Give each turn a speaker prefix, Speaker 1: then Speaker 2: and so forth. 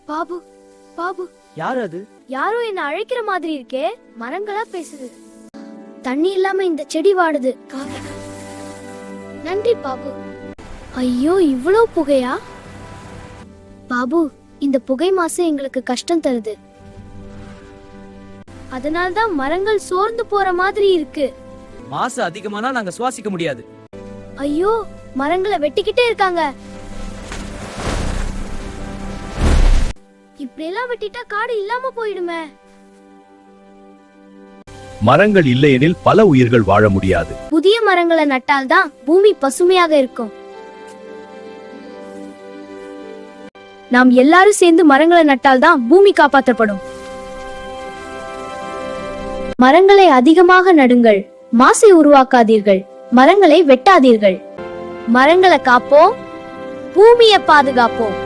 Speaker 1: பாபு, பாபு,
Speaker 2: யார் அது?
Speaker 1: யாரோ என்ன அழைக்கிற மாதிரி இருக்கே. மரங்களா பேசுது. தண்ணி இல்லாம இந்த செடி வாடுது. நன்றி பாபு. ஐயோ, இவ்வளோ புகையா? பாபு, இந்த புகை மாசு எங்களுக்கு கஷ்டம் தருது. அதனால்தான் மரங்கள் சோர்ந்து போற மாதிரி இருக்கு.
Speaker 2: மாசு அதிகமானா நாங்க சுவாசிக்க முடியாது.
Speaker 1: ஐயோ, மரங்களை வெட்டிக்கிட்டே இருக்காங்க. இப்படி எல்லாம் வெட்டிட்டா காடு இல்லாம போயிடுமே.
Speaker 3: மரங்கள் இல்லையெனில் பல உயிர்கள் வாழ முடியாது.
Speaker 1: புதிய மரங்களை நட்டால்தான் பூமி பசுமையாக இருக்கும். நாம் எல்லாரும் சேர்ந்து மரங்களை நட்டால்தான் பூமி காப்பாற்றப்படும். மரங்களை அதிகமாக நடுங்கள். மாசை உருவாக்காதீர்கள். மரங்களை வெட்டாதீர்கள். மரங்களை காப்போம், பூமியை பாதுகாப்போம்.